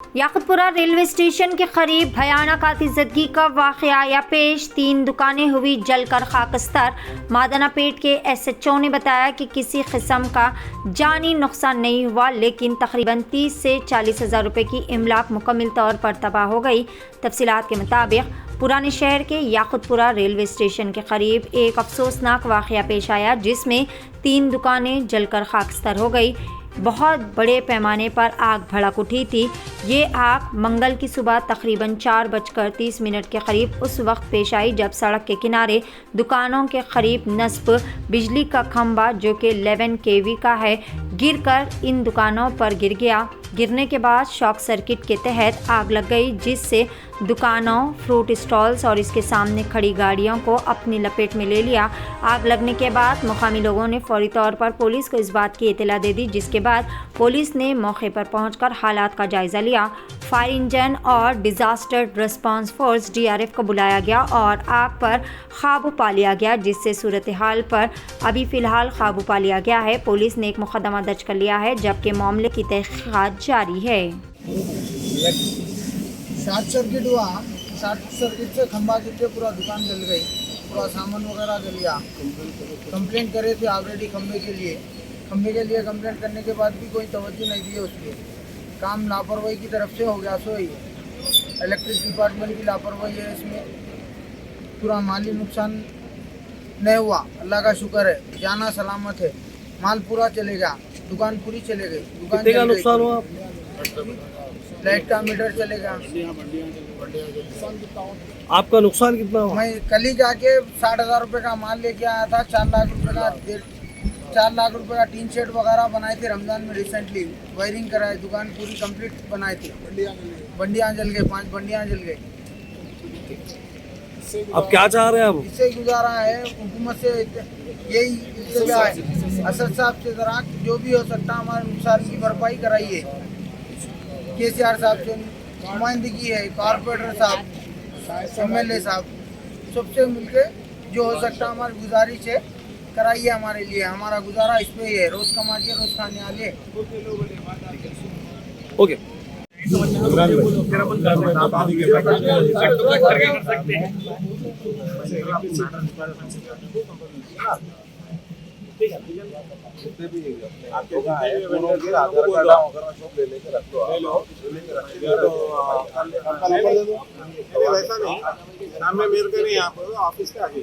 Yakutpura railway station के करीब भयानक आतिशबाजी का वाकया या पेश। 3 दुकानें हुई जलकर खाकस्तर। मादना पेट के SHO ने बताया कि किसी किस्म का जानी नुकसान नहीं हुआ, लेकिन तकरीबन 30 से 40 हज़ार रुपये की इमलाक मुकम्मल तौर पर तबाह हो गई। तफसीलात के मुताबिक पुराने शहर के याकुतपुरा रेलवे स्टेशन के करीब एक अफसोसनाक वाकया पेश आया, जिसमें 3 दुकानें जलकर खाकस्तर हो गई। बहुत बड़े पैमाने पर आग भड़क उठी थी। ये आग मंगल की सुबह तकरीबन 4:30 के करीब उस वक्त पेश आई जब सड़क के किनारे दुकानों के करीब नस्ब बिजली का खंभा, जो कि 11 kV का है, गिरकर इन दुकानों पर गिर गया। गिरने के बाद शॉक सर्किट के तहत आग लग गई, जिससे दुकानों, फ्रूट स्टॉल्स और इसके सामने खड़ी गाड़ियों को अपनी लपेट में ले लिया। आग लगने के बाद मुकामी लोगों ने फौरी तौर पर पुलिस को इस बात की इत्तला दे दी, जिसके बाद पुलिस ने मौके पर पहुंचकर हालात का जायजा लिया। फायर इंजन और डिजास्टर रिस्पांस फोर्स DRF को बुलाया गया और आग पर काबू पा लिया गया, जिससे सूरत हाल पर अभी फ़िलहाल काबू पा लिया गया है। पुलिस ने एक मुकदमा दर्ज कर लिया है, जबकि मामले की तहकीकात जारी है। शॉर्ट सर्किट हुआ। शॉर्ट सर्किट से खंभा गिर के पूरा दुकान जल गई, पूरा सामान वगैरह जल गया। कंप्लेंट करे थे ऑलरेडी खंभे के लिए कंप्लेंट करने के बाद भी कोई तवज्जो नहीं दी है। उसके काम लापरवाही की तरफ से हो गया। सो ही इलेक्ट्रिक डिपार्टमेंट की लापरवाही है इसमें। पूरा माली नुकसान नहीं हुआ, अल्लाह का शुक्र है। जाना सलामत है, माल पूरा चलेगा, दुकान पूरी चले गई। दुकान कितने का नुकसान हुआ? लाइट का मीटर चलेगा। आपका नुकसान कितना हुआ? मैं कल ही जाके 60,000 रुपये का माल लेके आया था। 4 लाख रुपये का टीन शेड वगैरह बनाए थे रमजान में रिसेंटली। वायरिंग कराए, दुकान पूरी कंप्लीट बनाई थी। बंडियाँ जल गए, 5 बंडियाँ जल गई। अब क्या चाह रहे हैं आप? इससे गुजारा है हुकूमत से, यही इल्तिजा है असद साहब से, ज़रा जो भी हो सकता हमारे नुकसान की भरपाई कराइए। KCR साहब से नुमाइंदगी है, कॉर्पोरेटर साहब, MLA साहब, सबसे मिलके जो हो सकता हमारी गुजारिश है कराइए हमारे लिए। हमारा गुजारा इस पे ही है, रोज़ कमा के रोज़ खाने वाले। ओके। वैसा नहीं, सामने मेरे को नहीं, आप ऑफिस के आगे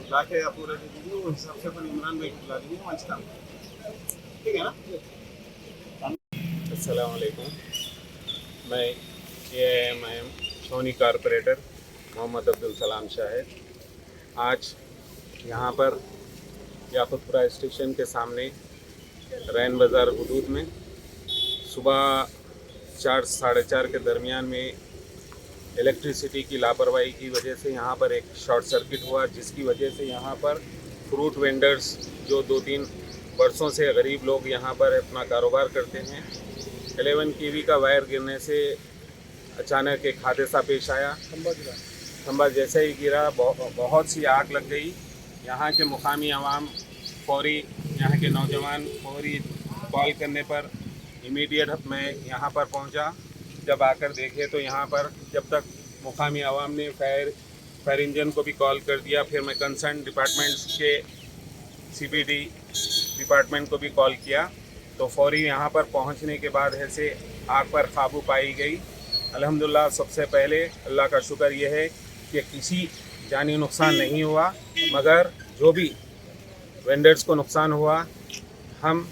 लाके पूरे दे दीजिए। वो हिसाब से अपन इमरान भाई को बुला दीजिए, मंच काम, ठीक है ना? अस्सलाम वालेकुम। मैं AIM सोनी कारपोरेटर मोहम्मद अब्दुल सलाम शाहिद आज यहाँ पर याकुतपुरा स्टेशन के सामने रैन बाज़ार हदूद में सुबह 4 साढ़े 4 के दरमियान में इलेक्ट्रिसिटी की लापरवाही की वजह से यहाँ पर एक शॉर्ट सर्किट हुआ, जिसकी वजह से यहाँ पर फ्रूट वेंडर्स, जो 2-3 वर्षों से गरीब लोग यहाँ पर अपना कारोबार करते हैं, 11 kV का वायर गिरने से अचानक एक हादसा पेश आया। खंभा जैसे ही गिरा बहुत सी आग लग गई। यहाँ के मुकामी अवाम फौरी, यहाँ के नौजवान फौरी कॉल करने पर इमीडिएट मैं यहाँ पर पहुँचा। जब आकर देखे तो यहाँ पर जब तक मुकामी अवाम ने फायर इंजन को भी कॉल कर दिया, फिर मैं कंसर्न डिपार्टमेंट्स के CPD डिपार्टमेंट को भी कॉल किया, तो फौरी यहाँ पर पहुँचने के बाद ऐसे आग पर काबू पाई गई। अल्हम्दुलिल्लाह, सबसे पहले अल्लाह का शुक्र ये है कि किसी जानी नुकसान नहीं हुआ, मगर जो भी वेंडर्स को नुकसान हुआ, हम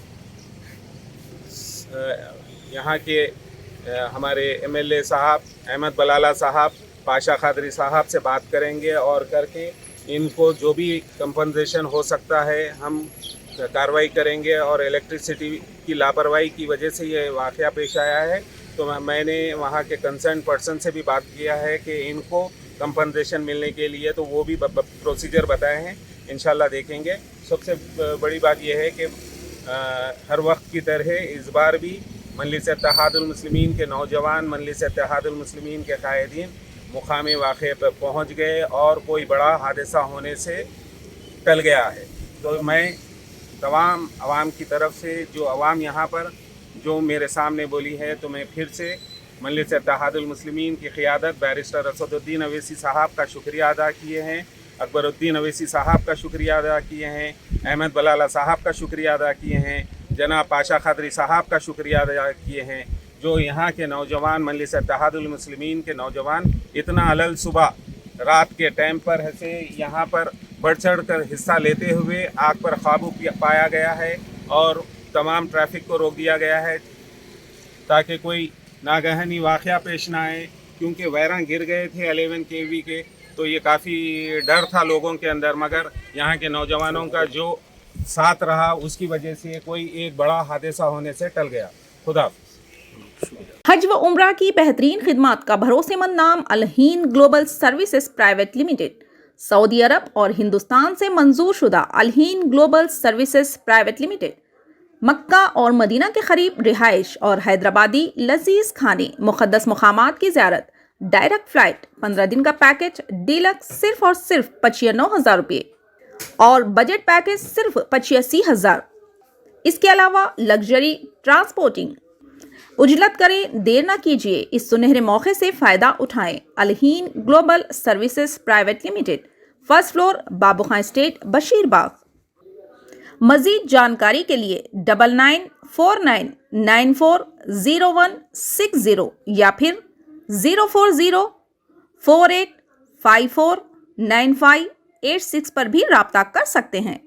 यहाँ के हमारे MLA साहब अहमद बलाला साहब, पाशा खादरी साहब से बात करेंगे और करके इनको जो भी कंपनसेशन हो सकता है हम कार्रवाई करेंगे। और इलेक्ट्रिसिटी की लापरवाही की वजह से ये वाक़या पेश आया है, तो मैंने वहाँ के कंसर्न पर्सन से भी बात किया है कि इनको कंपनसेशन मिलने के लिए तो वो भी प्रोसीजर बताए हैं, इंशाल्लाह देखेंगे। सबसे बड़ी बात यह है कि हर वक्त की तरह इस बार भी मजलिस इत्तेहादुल मुस्लिमीन के नौजवान, मजलिस इत्तेहादुल मुस्लिमीन के कायदीन मुकामी वाक़े पर पहुँच गए और कोई बड़ा हादसा होने से टल गया है। तो मैं तमाम आवाम की तरफ से, जो आवाम यहाँ पर जो मेरे सामने बोली है, तो मैं फिर से मजलिस इत्तेहादुल मुस्लिमीन की क़ियादत बैरिस्टर असदुद्दीन अवैसी साहब का शुक्रिया अदा किए हैं, अकबरुद्दीन अवैसी साहब का शुक्रिया अदा किए हैं, अहमद बलाला साहब का शुक्रिया अदा किए हैं, जनाब पाशा खदरी साहब का शुक्रिया अदा किए हैं, जो यहाँ के नौजवान मजलिस इत्तेहादुल मुस्लिमीन के नौजवान इतना अलल सुबह रात के टाइम पर ऐसे यहाँ पर बढ़ चढ़ कर हिस्सा लेते हुए आग पर काबू पाया गया है और तमाम ट्रैफिक को रोक दिया गया है ताकि कोई नागहानी वाक़या पेश ना आए, क्योंकि वैरां गिर गए थे 11 kV के, तो ये काफ़ी डर था लोगों के अंदर, मगर यहाँ के नौजवानों का जो साथ रहा उसकी वजह से कोई एक बड़ा हादसा होने से टल गया। खुदा हज व उम्रा की बेहतरीन खिदमत का भरोसेमंद नाम Alheen global services private limited, सऊदी अरब और हिंदुस्तान से मंजूर शुदा Alheen global services private limited, मक्का और मदीना के करीब रिहाइश और हैदराबादी लजीज खाने, मुक़द्दस मुक़ामात की ज़ियारत, डायरेक्ट फ़्लाइट, 15 दिन का पैकेज डीलक्स सिर्फ और सिर्फ 85,000 रुपये और बजट पैकेज सिर्फ 85,000। इसके अलावा लग्जरी ट्रांसपोर्टिंग। उजलत करें, देर ना कीजिए, इस सुनहरे मौके से फ़ायदा उठाएं। Alheen global services private limited, first floor, Babu Khan estate, Basheerbagh. मज़ीद जानकारी के लिए 9949940160 या फिर 04048549586 पर भी राब्ता कर सकते हैं।